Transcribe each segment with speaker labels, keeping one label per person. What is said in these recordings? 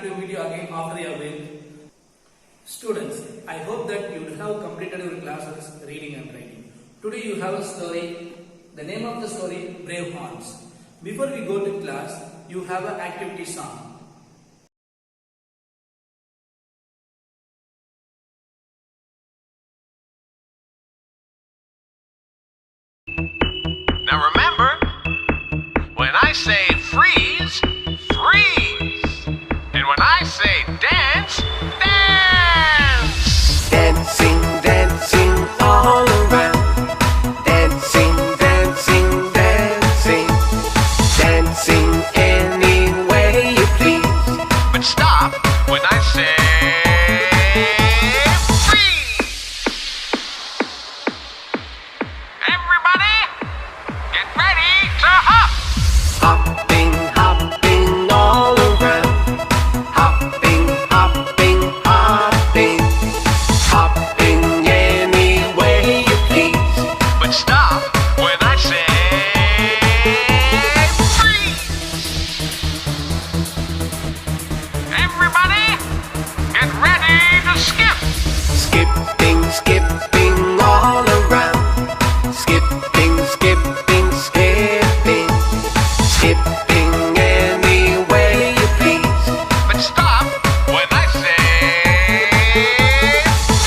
Speaker 1: to meet you again after a while. Students, I hope that you have completed your classes reading and writing. Today you have a story. The name of the story, Brave Horns. Before we go to class, you have an activity song.
Speaker 2: Now remember, when I say freeze, freeze. And when I say dance, dance.
Speaker 3: Dancing, dancing all around. Dancing, dancing, dancing. Dancing any way you please.
Speaker 2: But stop when I say freeze. Everybody, get ready to hop.
Speaker 3: Hopping, hopping all around. Hopping, hopping, hopping. Hopping any way you please.
Speaker 2: But stop when I say freeze. Everybody, get ready to skip.
Speaker 3: Skipping, skipping all around. Skipping, skipping, skipping. Skipping any way you please.
Speaker 2: But stop when I say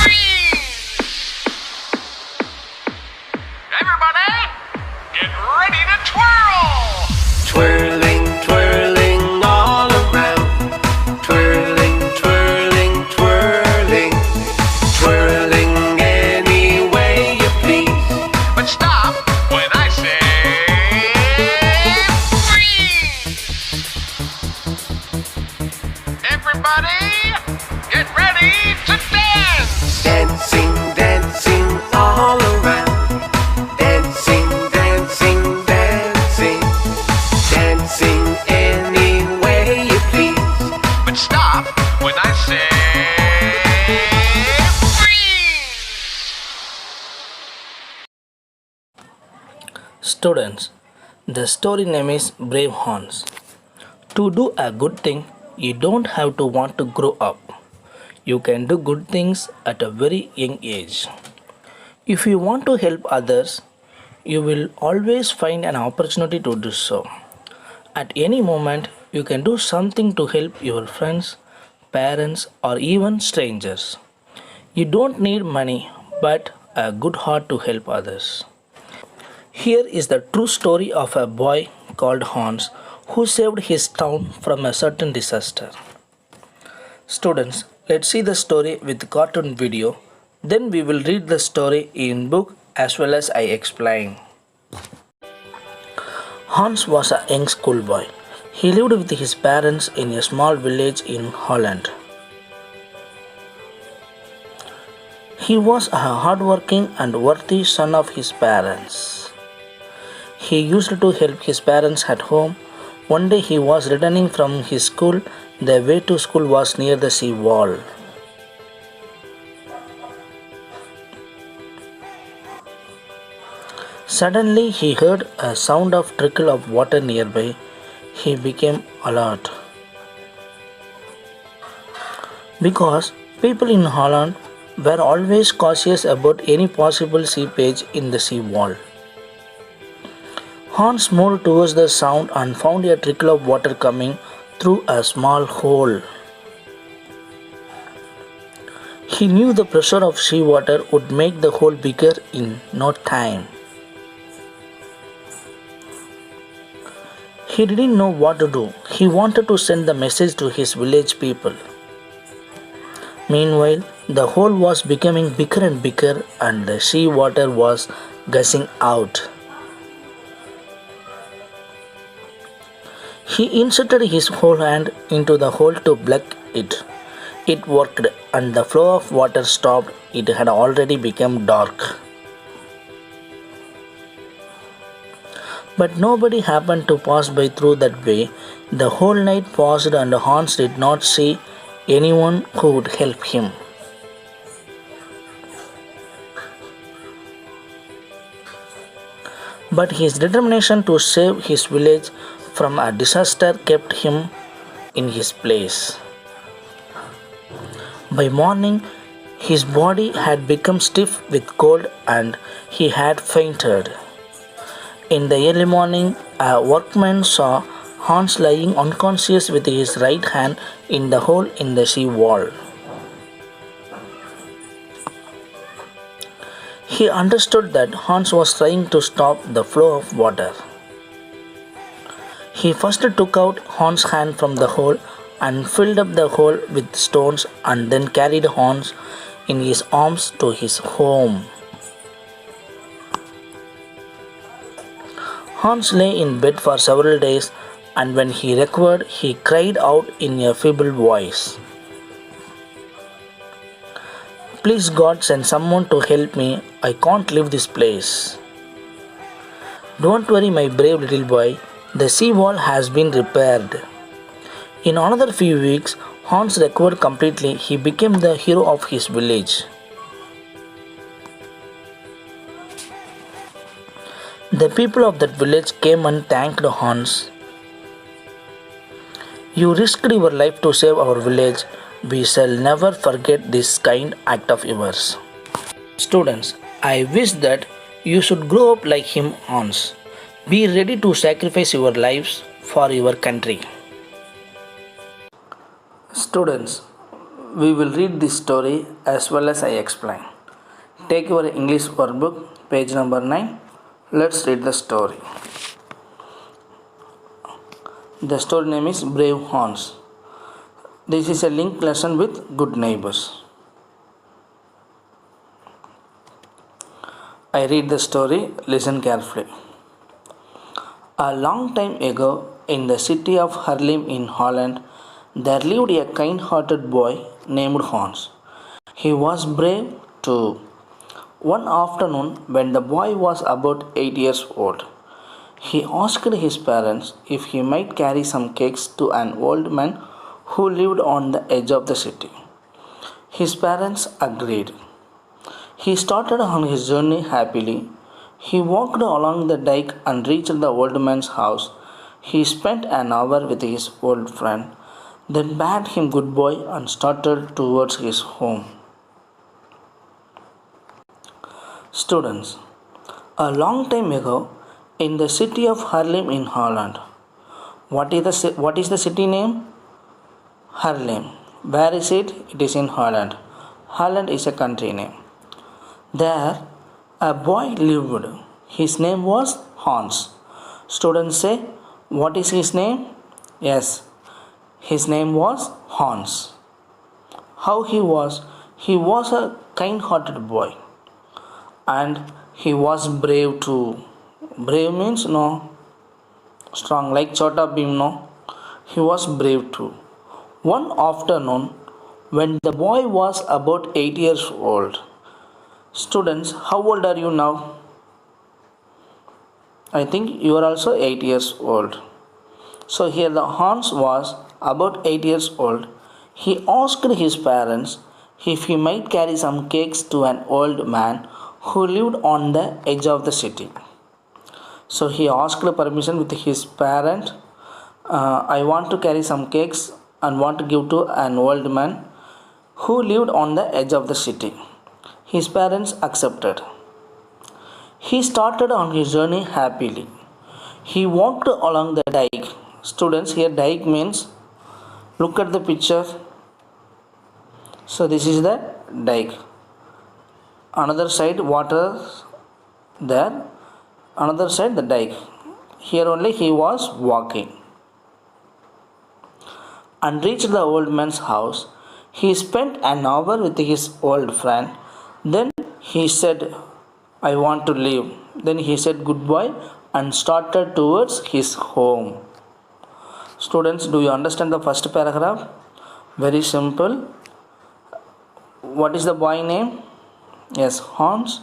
Speaker 2: freeze. Everybody, get ready to twirl.
Speaker 3: Twirling, twirling all around. Twirling, twirling, twirling. Twirling any way you please.
Speaker 2: But stop when I say freeze. Everybody, get ready to dance.
Speaker 3: Dancing, dancing all around. Dancing, dancing, dancing. Dancing any way you please.
Speaker 2: But stop when I say freeze.
Speaker 1: Students, the story name is Brave Horns. To do a good thing, you don't have to want to grow up. You can do good things at a very young age. If you want to help others, you will always find an opportunity to do so. At any moment, you can do something to help your friends, parents, or even strangers. You don't need money, but a good heart to help others. Here is the true story of a boy called Hans who saved his town from a certain disaster. Students, let's see the story with cartoon video. Then we will read the story in book as well as I explain. Hans was a young schoolboy. He lived with his parents in a small village in Holland. He was a hardworking and worthy son of his parents. He used to help his parents at home. One day he was returning from his school. The way to school was near the sea wall. Suddenly he heard a sound of trickle of water nearby. He became alert. Because people in Holland were always cautious about any possible seepage in the sea wall. Hans moved towards the sound and found a trickle of water coming through a small hole. He knew the pressure of seawater would make the hole bigger in no time. He didn't know what to do. He wanted to send the message to his village people. Meanwhile, the hole was becoming bigger and bigger and the seawater was gushing out. He inserted his whole hand into the hole to block it. It worked and the flow of water stopped. It had already become dark. But nobody happened to pass by through that way. The whole night passed and Hans did not see anyone who would help him. But his determination to save his village from a disaster kept him in his place. By morning, his body had become stiff with cold and he had fainted. In the early morning, a workman saw Hans lying unconscious with his right hand in the hole in the sea wall. He understood that Hans was trying to stop the flow of water. He first took out Hans' hand from the hole and filled up the hole with stones and then carried Hans in his arms to his home. Hans lay in bed for several days, and when he recovered, he cried out in a feeble voice, "Please God, send someone to help me. I can't leave this place." "Don't worry, my brave little boy. The sea wall has been repaired." In another few weeks, Hans recovered completely. He became the hero of his village. The people of that village came and thanked Hans. "You risked your life to save our village. We shall never forget this kind act of yours." Students, I wish that you should grow up like him, Hans. Be ready to sacrifice your lives for your country. Students, we will read this story as well as I explain. Take your English workbook, page number 9. Let's read the story. The story name is Brave Hans. This is a linked lesson with Good Neighbors. I read the story, listen carefully. A long time ago, in the city of Haarlem in Holland, there lived a kind-hearted boy named Hans. He was brave too. One afternoon, when the boy was about 8 years old, he asked his parents if he might carry some cakes to an old man who lived on the edge of the city. His parents agreed. He started on his journey happily. He walked along the dike and reached the old man's house. He spent an hour with his old friend, then bade him goodbye and started towards his home. Students, a long time ago, in the city of Haarlem in Holland. What is the city name? Haarlem. Where is it? It is in Holland. Holland is a country name. There, a boy lived. His name was Hans. Students say, what is his name? Yes, his name was Hans. How he was? He was a kind-hearted boy. And he was brave too. Brave means no. Strong like Chota Bheem, no. He was brave too. One afternoon, when the boy was about 8 years old. Students, how old are you now? I think you are also 8 years old. So here the Hans was about 8 years old. He asked his parents if he might carry some cakes to an old man who lived on the edge of the city. So he asked permission with his parent. I want to carry some cakes and want to give to an old man who lived on the edge of the city. His parents accepted. He started on his journey happily. He walked along the dike. Students, here dike means, look at the picture. So this is the dike. Another side water there. Another side the dike. Here only he was walking. And reached the old man's house. He spent an hour with his old friend. Then he said, I want to leave. Then he said goodbye and started towards his home. Students, do you understand the first paragraph? Very simple. What is the boy name? Yes, Hans.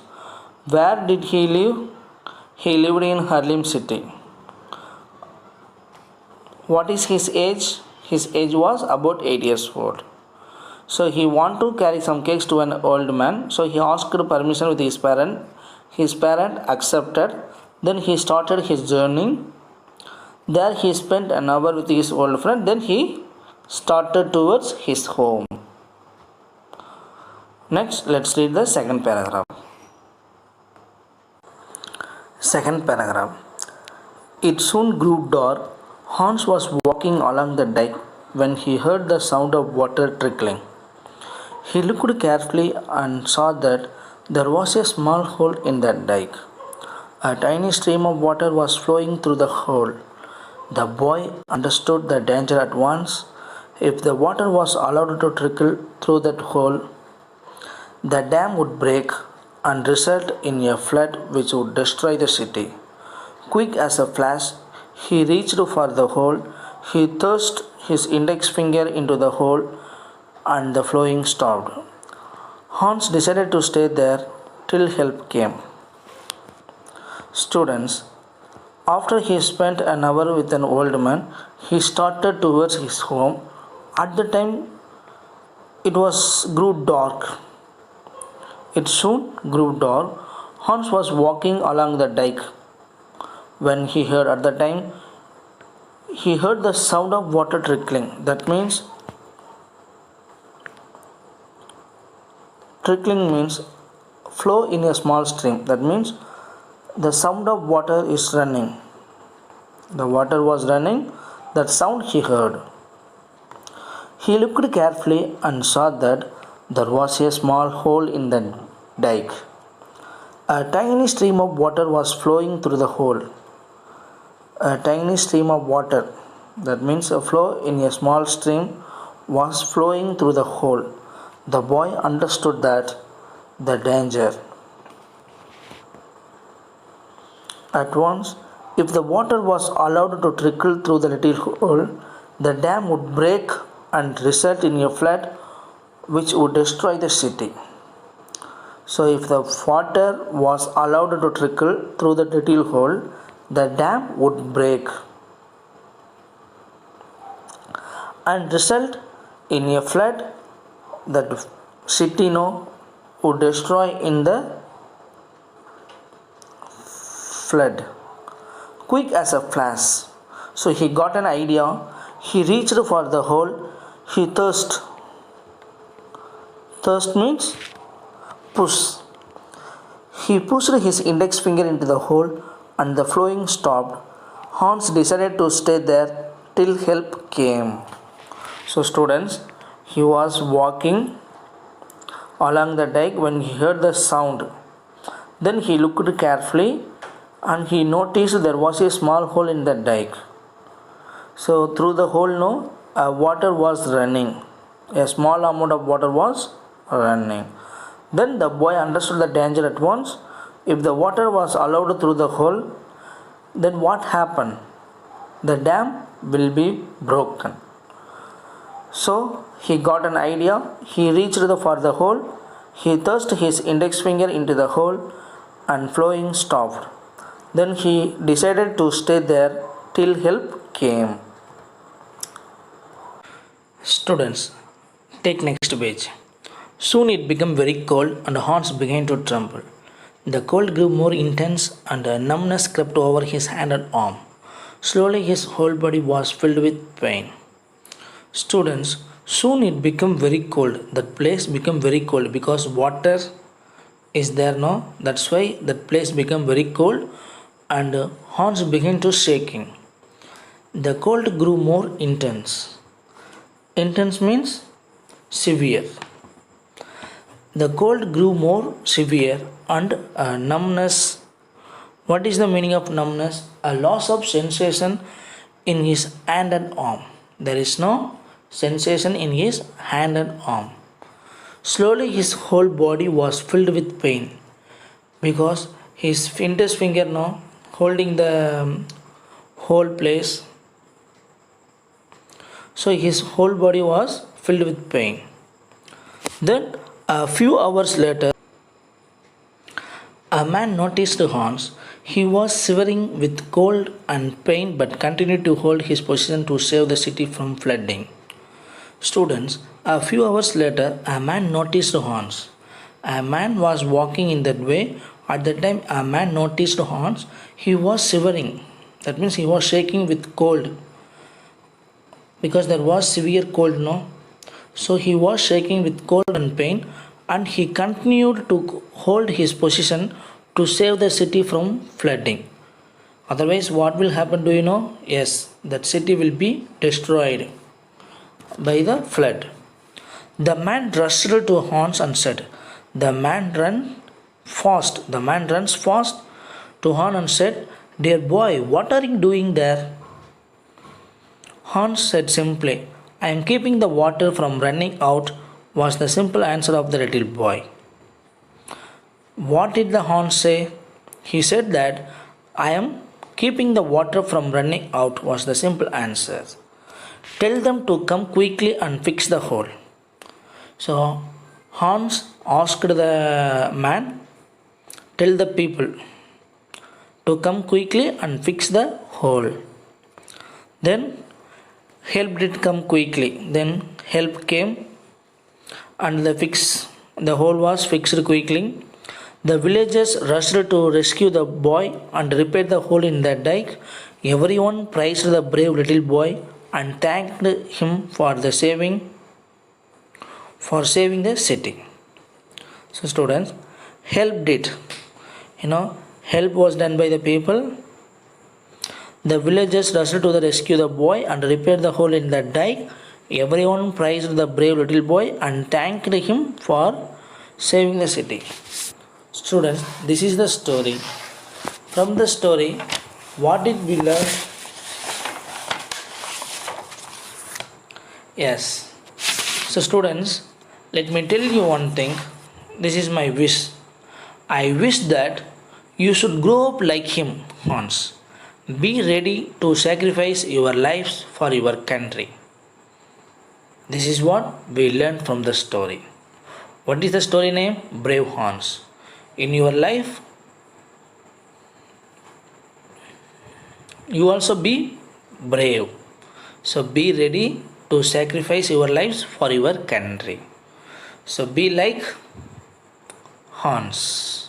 Speaker 1: Where did he live? He lived in Haarlem city. What is his age? His age was about 8 years old. So he wanted to carry some cakes to an old man. So he asked permission with his parent. His parent accepted. Then he started his journey. There he spent an hour with his old friend. Then he started towards his home. Next, let's read the second paragraph. Second paragraph. It soon grew dark. Hans was walking along the dike when he heard the sound of water trickling. He looked carefully and saw that there was a small hole in the dike. A tiny stream of water was flowing through the hole. The boy understood the danger at once. If the water was allowed to trickle through that hole, the dam would break and result in a flood which would destroy the city. Quick as a flash, he reached for the hole. He thrust his index finger into the hole and the flowing stopped. Hans decided to stay there till help came. Students, after he spent an hour with an old man, he started towards his home. At the time, it was grew dark. It soon grew dark. Hans was walking along the dike when he heard at the time he heard the sound of water trickling. That means trickling means flow in a small stream. That means the sound of water is running. The water was running. That sound he heard. He looked carefully and saw that there was a small hole in the dike. A tiny stream of water was flowing through the hole. A tiny stream of water, that means a flow in a small stream, was flowing through the hole. The boy understood that the danger. At once, if the water was allowed to trickle through the little hole, the dam would break and result in a flood which would destroy the city. So, if the water was allowed to trickle through the little hole, the dam would break and result in a flood that city would destroy in the flood. Quick as a flash. So he got an idea. He reached for the hole. He thirst. Thirst means push. He pushed his index finger into the hole and the flowing stopped. Hans decided to stay there till help came. So students, he was walking along the dike when he heard the sound. Then he looked carefully and he noticed there was a small hole in the dike. So through the hole water was running. A small amount of water was running. Then the boy understood the danger at once. If the water was allowed through the hole, then what happened? The dam will be broken. So he got an idea. He reached for the hole. He thrust his index finger into the hole and flowing stopped. Then he decided to stay there till help came. Students, take next page. Soon it became very cold and Hans began to tremble. The cold grew more intense and a numbness crept over his hand and arm. Slowly his whole body was filled with pain. Students, soon it became very cold. That place became very cold because water is there now. That's why that place became very cold and Hans began to shaking. The cold grew more intense. Intense means severe. The cold grew more severe and numbness. What is the meaning of numbness? A loss of sensation in his hand and arm. There is no sensation in his hand and arm. Slowly his whole body was filled with pain because his index finger holding the whole place. So his whole body was filled with pain. Then a few hours later, a man noticed Hans. He was shivering with cold and pain but continued to hold his position to save the city from flooding. Students, a few hours later, a man noticed Hans. A man was walking in that way. At that time, a man noticed Hans. He was shivering. That means he was shaking with cold because there was severe cold, no? So he was shaking with cold and pain. and he continued to hold his position to save the city from flooding. Otherwise, what will happen? Do you know? Yes, that city will be destroyed by the flood. The man rushed to Hans and said, "The man run fast. The man runs fast to Hans and said, 'Dear boy, what are you doing there?' Hans said simply, 'I am keeping the water from running out,' was the simple answer of the little boy. What did the Hans say? He said that, 'I am keeping the water from running out,' was the simple answer. 'Tell them to come quickly and fix the hole.' So Hans asked the man, 'Tell the people to come quickly and fix the hole.' Then help did come quickly. Then help came and the hole was fixed quickly. The villagers rushed to rescue the boy and repair the hole in the dike. Everyone praised the brave little boy and thanked him for saving the city. So students, help did. Help was done by the people. The villagers rushed to the rescue the boy and repaired the hole in the dike. Everyone praised the brave little boy and thanked him for saving the city. Students, this is the story. From the story, what did we learn? Yes. So students, let me tell you one thing. This is my wish. I wish that you should grow up like him, Hans. Be ready to sacrifice your lives for your country. This is what we learned from the story. What is the story name? Brave Hans. In your life, you also be brave. So be ready to sacrifice your lives for your country. So be like Hans.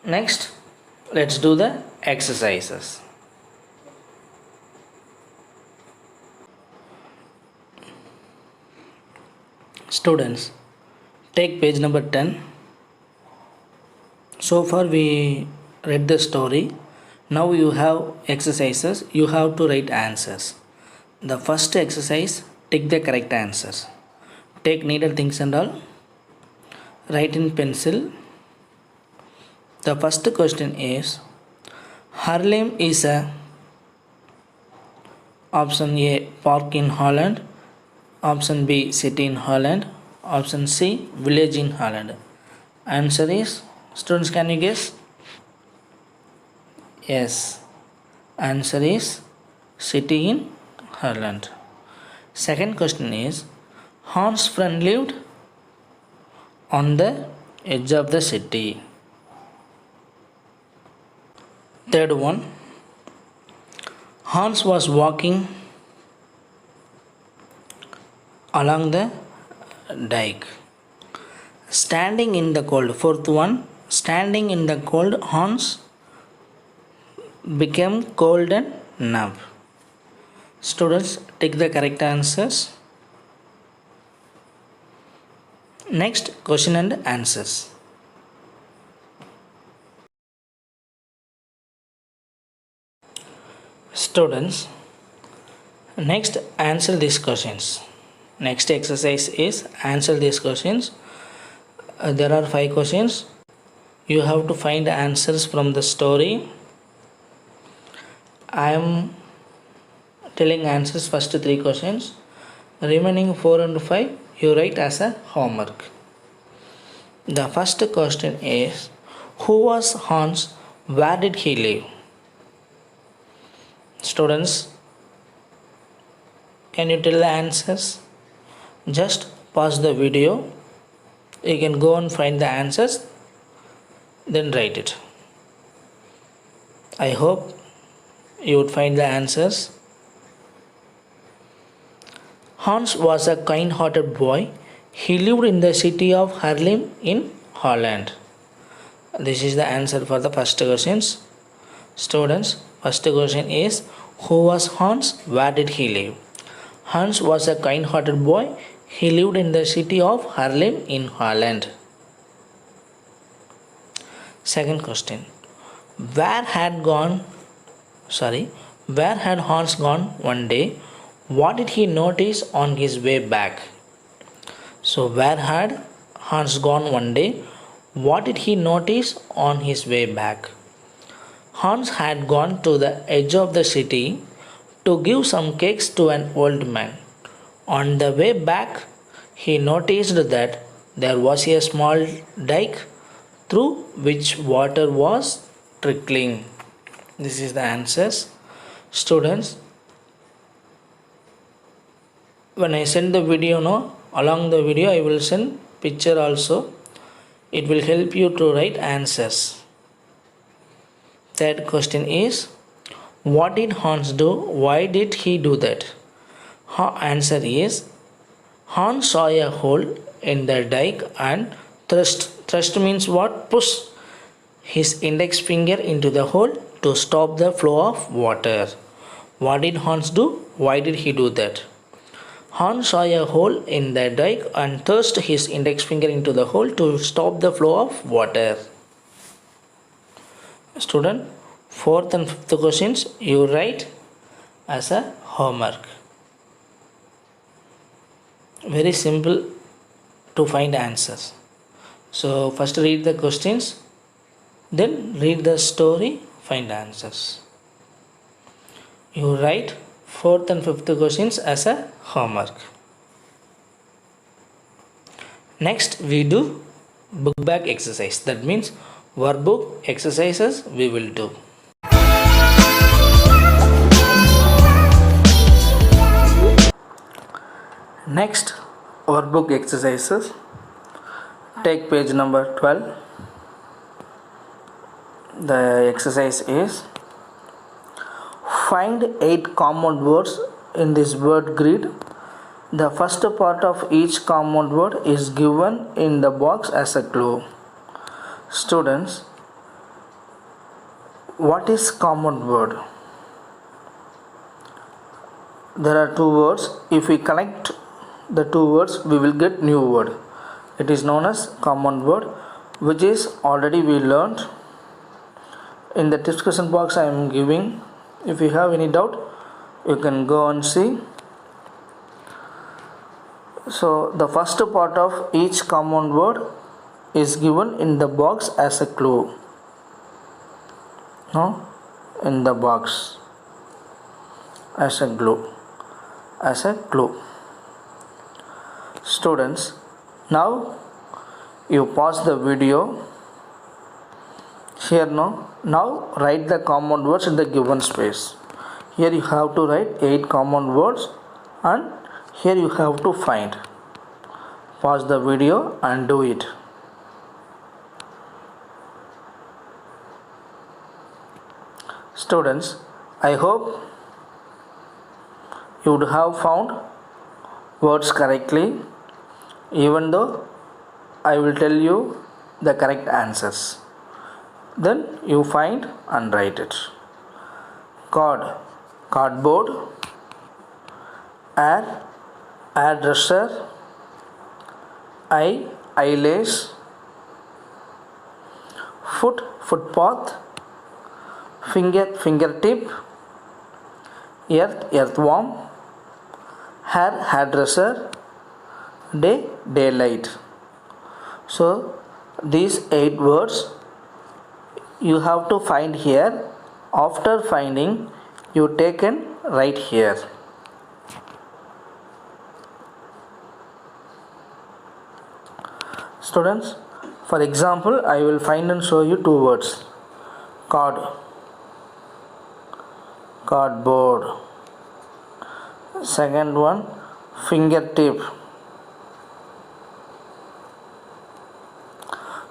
Speaker 1: Next, let's do the exercises. Students, take page number 10. So far we read the story. Now you have exercises. You have to write answers. The first exercise, take the correct answers. Take needed things and all. Write in pencil. The first question is, Haarlem is a option A, park in Holland, option B, city in Holland, option C, village in Holland. Answer is, students, can you guess? Yes, answer is city in Holland. Second question is, Hans' friend lived on the edge of the city. Third one, Hans was walking along the dike, standing in the cold. Fourth one, standing in the cold, Hans became cold and numb. Students, take the correct answers. Next, question and answers. Students, next answer these questions. Next exercise is answer these questions. There are 5 questions. You have to find answers from the story. I am telling answers first 3 questions. Remaining 4 and 5 you write as a homework. The first question is, who was Hans? Where did he live? Students, can you tell the answers? Just pause the video. You can go and find the answers, then write it. I hope you would find the answers. Hans was a kind-hearted boy. He lived in the city of Haarlem in Holland. This is the answer for the first questions. Students, first question is, who was Hans? Where did he live? Hans was a kind-hearted boy. He lived in the city of Haarlem in Holland. Second question. Where had Hans gone one day? What did he notice on his way back? So where had Hans gone one day? What did he notice on his way back? Hans had gone to the edge of the city to give some cakes to an old man. On the way back, he noticed that there was a small dike through which water was trickling. This is the answers. Students, when I send the video now, along the video I will send picture also. It will help you to write answers. Third question is, what did Hans do? Why did he do that? Answer is, Hans saw a hole in the dike and thrust means what? Push his index finger into the hole to stop the flow of water. What did Hans do? Why did he do that? Hans saw a hole in the dike and thrust his index finger into the hole to stop the flow of water. Student, fourth and fifth questions you write as a homework. Very simple to find answers. So first read the questions, then read the story, find answers. You write fourth and fifth questions as a homework. Next we do book back exercise. That means workbook exercises we will do. Next workbook exercises. Take page number 12. The exercise is, find 8 common words in this word grid. The first part of each common word is given in the box as a clue. Students, what is common word? There are 2 words. If we connect the 2 words, we will get new word. It is known as common word, which is already we learned. In the description box I am giving. If you have any doubt, you can go and see. So the first part of each common word is given in the box as a clue. No, in the box as a clue. Students, now you pause the video here. Now write the common words in the given space. Here you have to write 8 common words and here you have to find. Pause the video and do it. Students, I hope you would have found words correctly, even though I will tell you the correct answers. Then you find and write it. Cord, cardboard. Air, hairdresser. Eye, eyelash. Foot, footpath. Finger, fingertip. Earth, earthworm. Hair, hairdresser. Day, daylight. So these 8 words you have to find here. After finding, you take and write here. Students, for example, I will find and show you 2 words. Cord, cardboard. Second one, fingertip.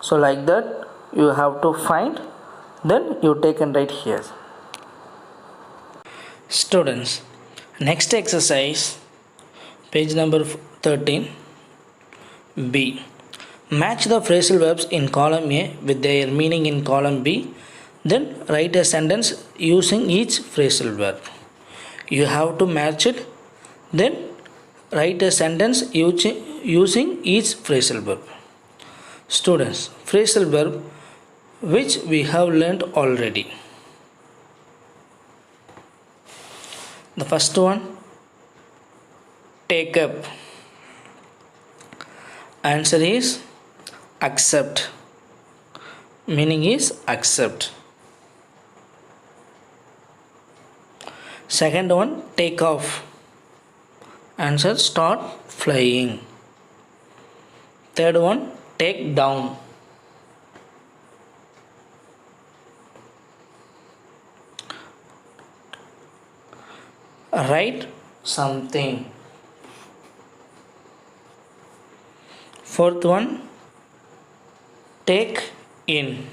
Speaker 1: So like that you have to find, then you take and write here. Students, next exercise, page number 13, B. Match the phrasal verbs in column A with their meaning in column B. Then write a sentence using each phrasal verb. You have to match it. Then Write a sentence using each phrasal verb. Students, phrasal verb which we have learnt already. The first one, take up. Answer is accept. Meaning is accept. Second one, take off. Answer, start flying. Third one, take down. Write something. Fourth one, take in.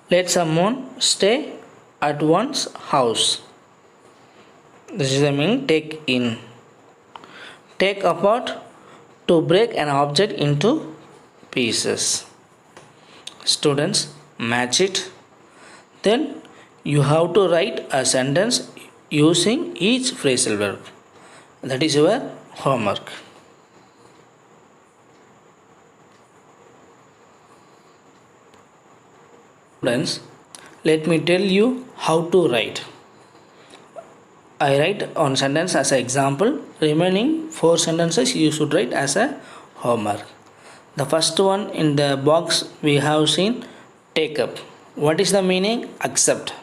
Speaker 1: Let someone stay at one's house. This is the meaning, take in. Take apart, to break an object into pieces. Students, match it. Then you have to write a sentence using each phrasal verb. That is your homework. Students, let me tell you how to write. I write on sentence as an example. Remaining 4 sentences you should write as a homework. The first one in the box we have seen, take up. What is the meaning? Accept.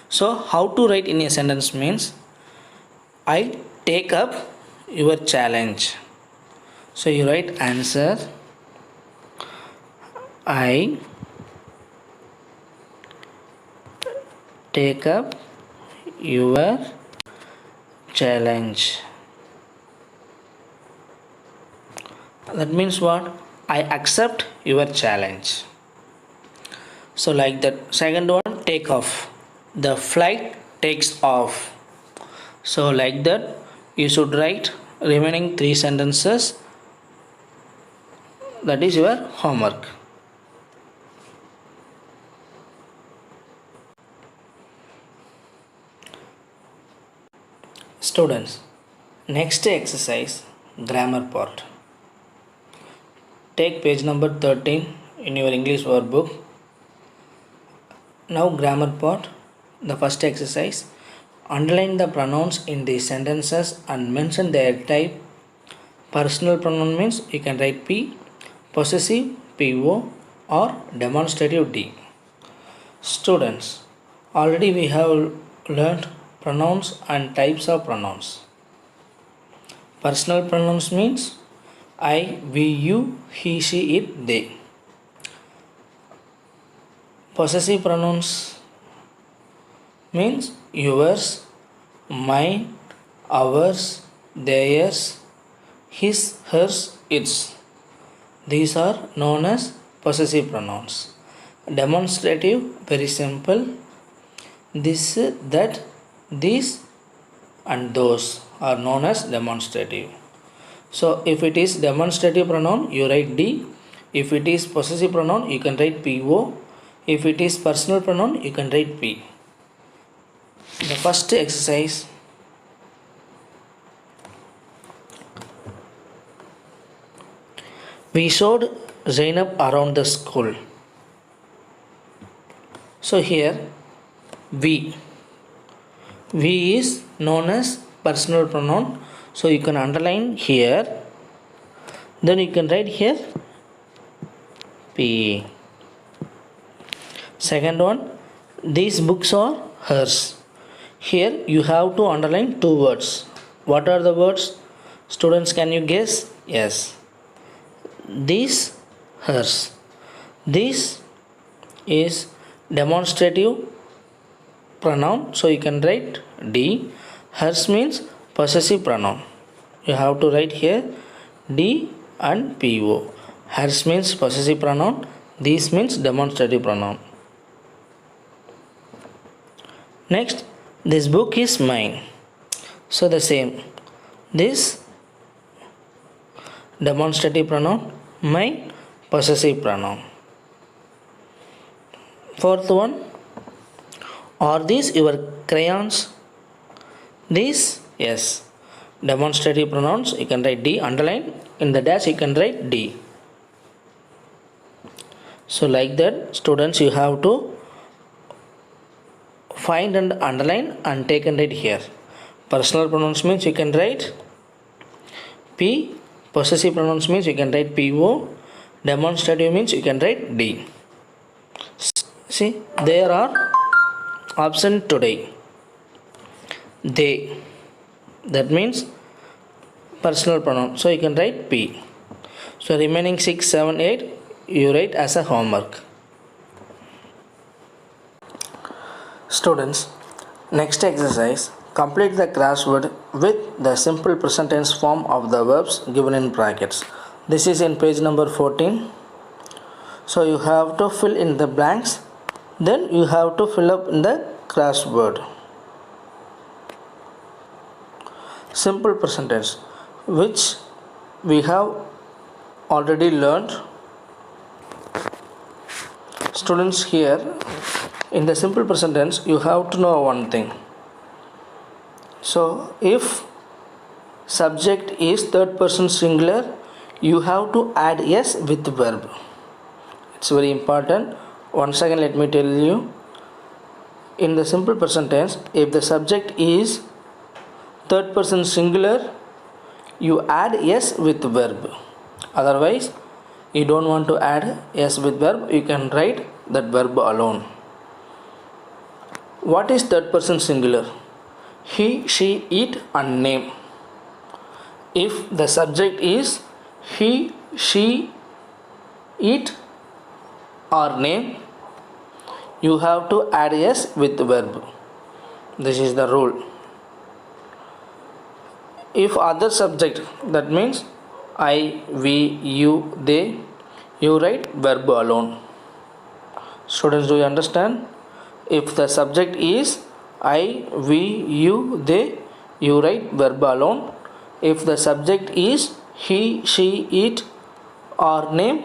Speaker 1: So how to write in a sentence means, I take up your challenge. So you write answer, I take up your challenge. That means what? I accept your challenge. So like that. Second one, take off. The flight takes off. So like that you should write remaining 3 sentences. That is your homework. Students, next exercise, grammar part. Take page number 13 in your English workbook. Now grammar part, the first exercise. Underline the pronouns in these sentences and mention their type. Personal pronoun means you can write P, possessive PO or demonstrative D. Students, already we have learnt pronouns and types of pronouns. Personal pronouns means I, we, you, he, she, it, they. Possessive pronouns means yours, mine, ours, theirs, his, hers, its. These are known as possessive pronouns. Demonstrative, very simple. This, that, these and those are known as demonstrative. So if it is demonstrative pronoun, you write D. If it is possessive pronoun, you can write PO. If it is personal pronoun, you can write P. The first exercise, we showed Zainab around the school. So here we is known as personal pronoun. So you can underline here. Then you can write here P. Second one, these books are hers. Here you have to underline 2 words. What are the words? Students, can you guess? Yes. These, hers. This is demonstrative pronoun. So you can write D. Hers means possessive pronoun. You have to write here D and PO. Hers means possessive pronoun. This means demonstrative pronoun. Next, this book is mine. So the same. This demonstrative pronoun, mine possessive pronoun. Fourth one, are these your crayons? These, yes. Demonstrative pronouns, you can write D, underline. In the dash, you can write D. So like that, students, you have to find and underline and take and write here. Personal pronouns means you can write P. Possessive pronouns means you can write PO. Demonstrative means you can write D. See, there are absent today. They. That means personal pronoun. So you can write P. So remaining 6, 7, 8 you write as a homework. Students, next exercise, complete the crossword with the simple present tense form of the verbs given in brackets. This is in page number 14. So you have to fill in the blanks, then you have to fill up in the crossword. Simple present tense, which we have already learned. Students, here in the simple present tense you have to know one thing. So if subject is third person singular, you have to add s with the verb. It's very important. Once again let me tell you, in the simple present tense, if the subject is third person singular, you add s with the verb. Otherwise, you don't want to add s with verb, you can write that verb alone. What is third person singular? He, she, it and name. If the subject is he, she, it or name, you have to add s with the verb. This is the rule. If other subject, that means I, we, you, they, you write verb alone. Students, do you understand? If the subject is I, we, you, they, you write verb alone. If the subject is he, she, it or name,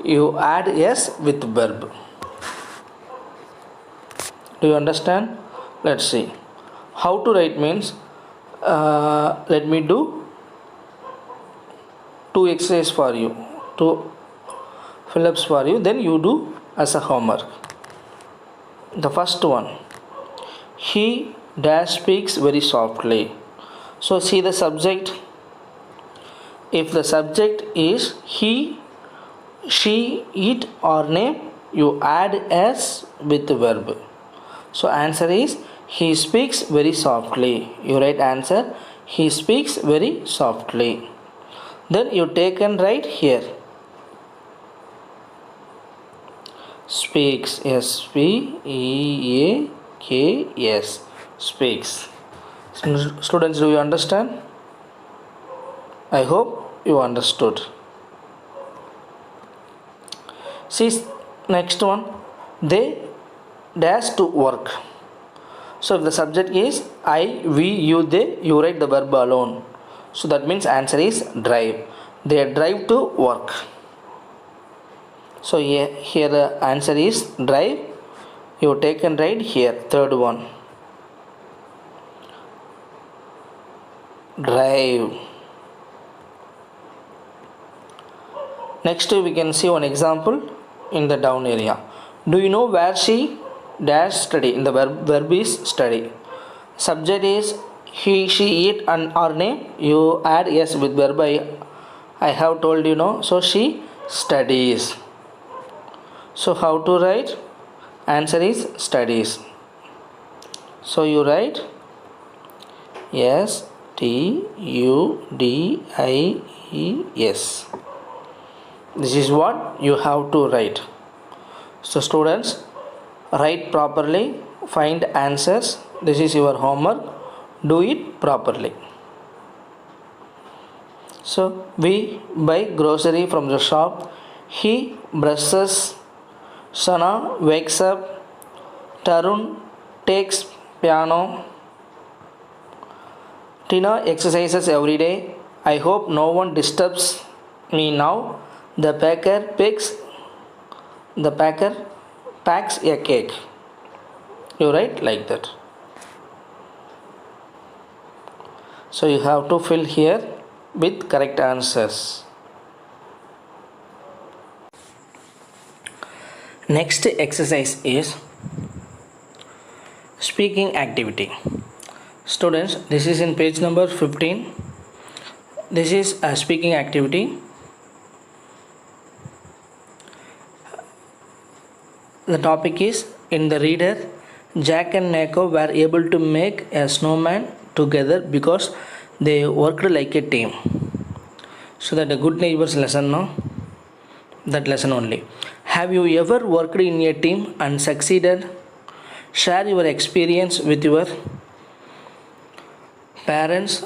Speaker 1: you add s with verb. Do you understand? Let's see. How to write means, let me do two exercises for you, two fill-ups for you, then you do as a homework. The first one, he dash speaks very softly. So see the subject. If the subject is he, she, it or name, you add s with the verb. So answer is he speaks very softly. You write answer, he speaks very softly. Then you take and write here. Speaks, S-P-E-A-K-S, speaks. Students, do you understand? I hope you understood. See next one, they dash to work. So if the subject is I, we, you, they, you write the verb alone. So that means answer is drive. They drive to work. So here the answer is drive. You take and write here, third one. Drive. Next we can see one example in the down area. Do you know where she dash study? In the verb is study. Subject is he, she, it and or name. You add s with verb. I have told you know. So she studies. So how to write? Answer is studies. So you write S-T-U-D-I-E-S. This is what you have to write. So students, write properly, find answers. This is your homework. Do it properly. So we buy grocery from the shop. He brushes. Sana wakes up. Tarun takes piano. Tina exercises every day. I hope no one disturbs me now. The packer packs a cake. You write like that. So you have to fill here with correct answers. Next exercise is speaking activity. Students, this is in page number 15. This is a speaking activity. The topic is, in the reader, Jack and Neko were able to make a snowman together because they worked like a team. So that the good neighbors lesson, no? That lesson only. Have you ever worked in a team and succeeded? Share your experience with your parents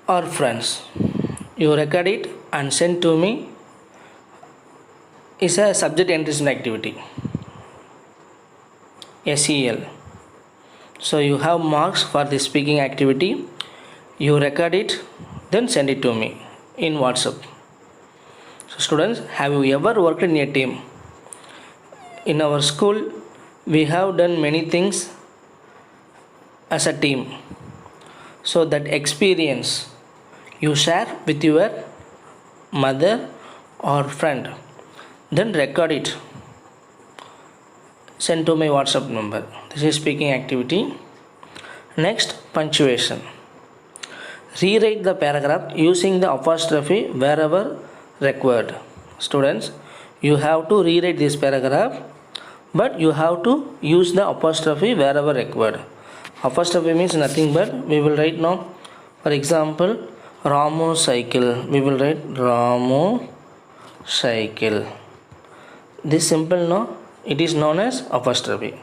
Speaker 1: or friends. You record it and send to me. Is a subject enrichment activity. SEL. So you have marks for the speaking activity. You record it, then send it to me in WhatsApp. So students, have you ever worked in a team? In our school, we have done many things as a team. So that experience you share with your mother or friend, then record it, send to my WhatsApp number. This is speaking activity. Next, punctuation. Rewrite the paragraph using the apostrophe wherever required. Students, you have to rewrite this paragraph, but you have to use the apostrophe wherever required. Apostrophe means nothing but we will write now. For example, Ramu cycle. We will write Ramu cycle. This simple, no? It is known as apostrophe.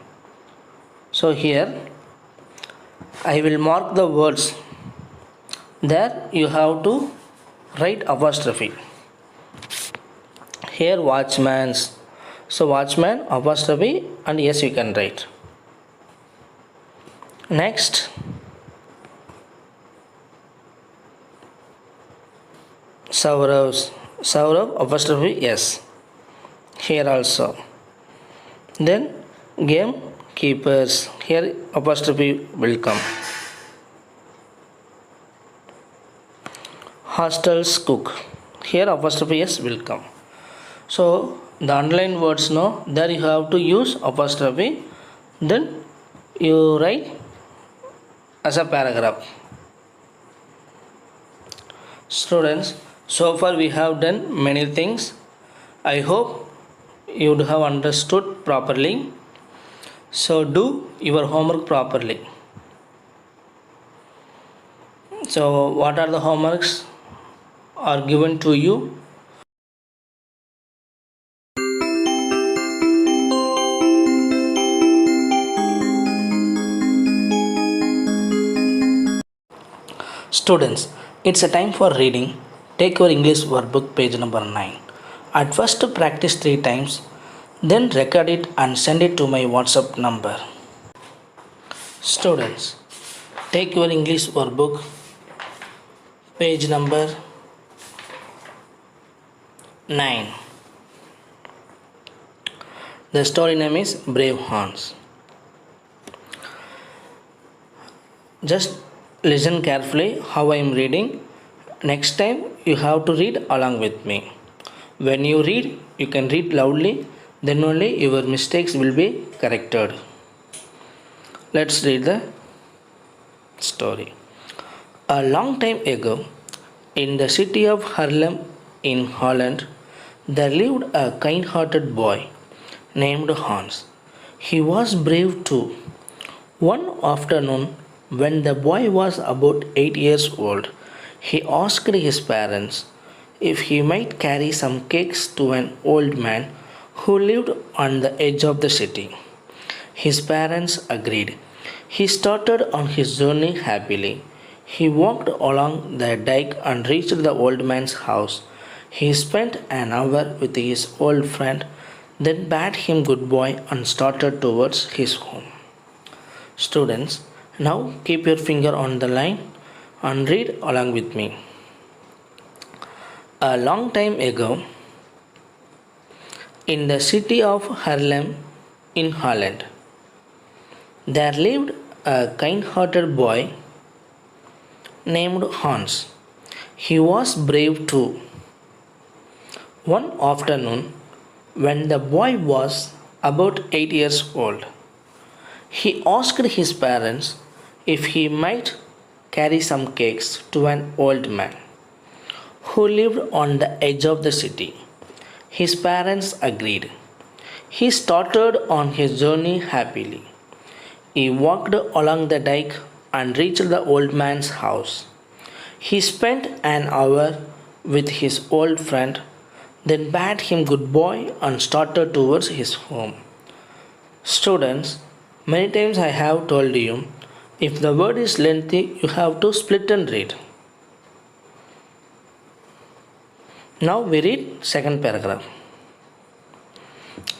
Speaker 1: So here I will mark the words. There you have to write apostrophe. Here watchman's. So watchman apostrophe and yes you can write. Next, Saurav apostrophe yes. Here also. Then game keepers. Here apostrophe will come. Hostels cook. Here apostrophe s will come. So the underlined words, no, there you have to use apostrophe. Then you write as a paragraph. Students, so far we have done many things. I hope you would have understood properly. So do your homework properly. So what are the homeworks are given to you? Students, it's a time for reading. Take your English workbook page number 9. At first practice 3 times, then record it and send it to my WhatsApp number. Students, take your English workbook page number 9. The story name is Brave Horns. Just listen carefully how I am reading. Next time you have to read along with me. When you read, you can read loudly, then only your mistakes will be corrected. Let's read the story. A long time ago, in the city of Haarlem in Holland, there lived a kind-hearted boy named Hans. He was brave too. One afternoon, when the boy was about 8 years old, he asked his parents if he might carry some cakes to an old man who lived on the edge of the city. His parents agreed. He started on his journey happily. He walked along the dike and reached the old man's house. He spent an hour with his old friend, then bade him goodbye and started towards his home. Students, now keep your finger on the line and read along with me. A long time ago, in the city of Haarlem in Holland, there lived a kind-hearted boy named Hans. He was brave too. One afternoon, when the boy was about 8 years old, he asked his parents if he might carry some cakes to an old man who lived on the edge of the city. His parents agreed. He started on his journey happily. He walked along the dike and reached the old man's house. He spent an hour with his old friend, then bade him goodbye and started towards his home. Students, many times I have told you, if the word is lengthy, you have to split and read. Now we read second paragraph.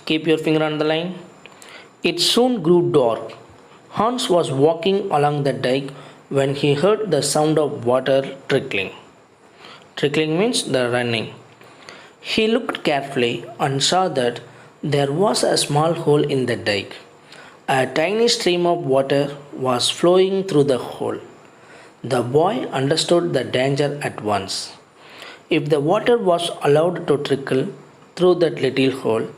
Speaker 1: Keep your finger on the line. It soon grew dark. Hans was walking along the dike when he heard the sound of water trickling. Trickling means the running. He looked carefully and saw that there was a small hole in the dike. A tiny stream of water was flowing through the hole. The boy understood the danger at once. If the water was allowed to trickle through that little hole,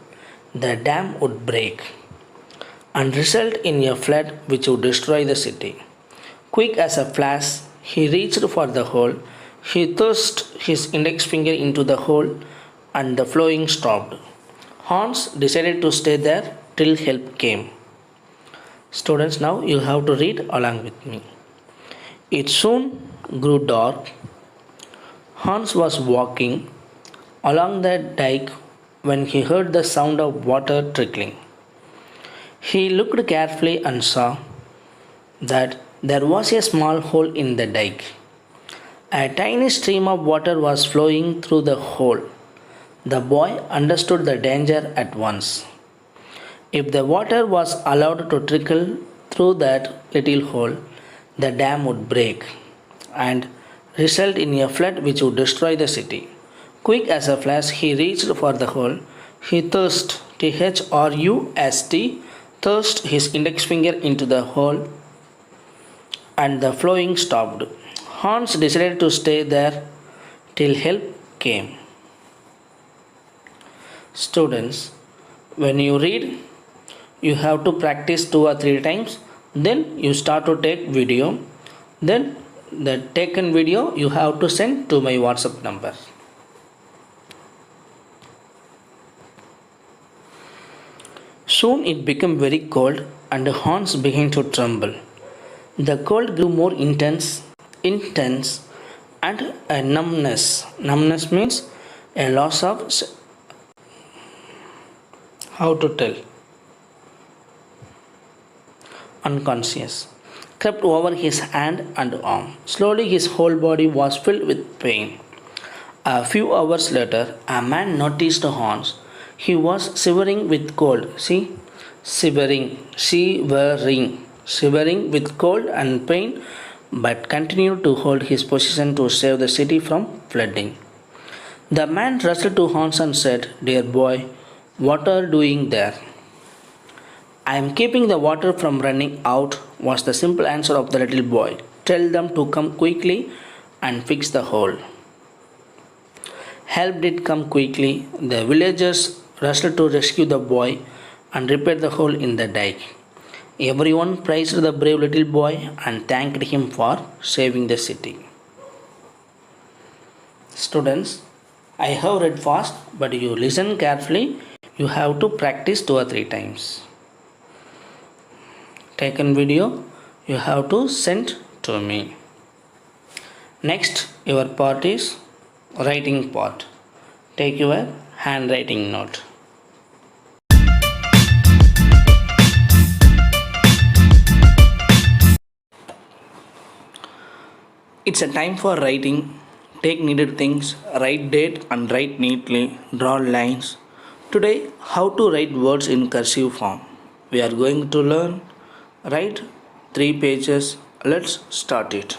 Speaker 1: the dam would break and result in a flood which would destroy the city. Quick as a flash, he reached for the hole. He thrust his index finger into the hole and the flowing stopped. Hans decided to stay there till help came. Students, now you have to read along with me. It soon grew dark. Hans was walking along the dike when he heard the sound of water trickling. He looked carefully and saw that there was a small hole in the dike. A tiny stream of water was flowing through the hole. The boy understood the danger at once. If the water was allowed to trickle through that little hole, the dam would break and result in a flood which would destroy the city. Quick as a flash, he reached for the hole. He thrust, T-H-R-U-S-T, thrust his index finger into the hole and the flowing stopped. Hans decided to stay there till help came. Students, when you read, you have to practice 2 or 3 times. Then you start to take video. Then the taken video you have to send to my WhatsApp number. Soon it became very cold and Hans began to tremble. The cold grew more intense, and a numbness. Numbness means a loss of how to tell. Unconscious. Crept over his hand and arm. Slowly his whole body was filled with pain. A few hours later, a man noticed Hans. He was shivering with cold. See? Shivering with cold and pain, but continued to hold his position to save the city from flooding. The man rushed to Hans and said, "Dear boy, what are you doing there?" "I am keeping the water from running out," was the simple answer of the little boy. "Tell them to come quickly and fix the hole." Help did come quickly. The villagers rushed to rescue the boy and repair the hole in the dike. Everyone praised the brave little boy and thanked him for saving the city. Students, I have read fast, but you listen carefully. You have to practice 2 or 3 times. Taken video, you have to send to me. Next, your part is writing part. Take your handwriting note. It's a time for writing. Take needed things, write date and write neatly, draw lines. Today, how to write words in cursive form. We are going to learn write 3 pages. Let's start it.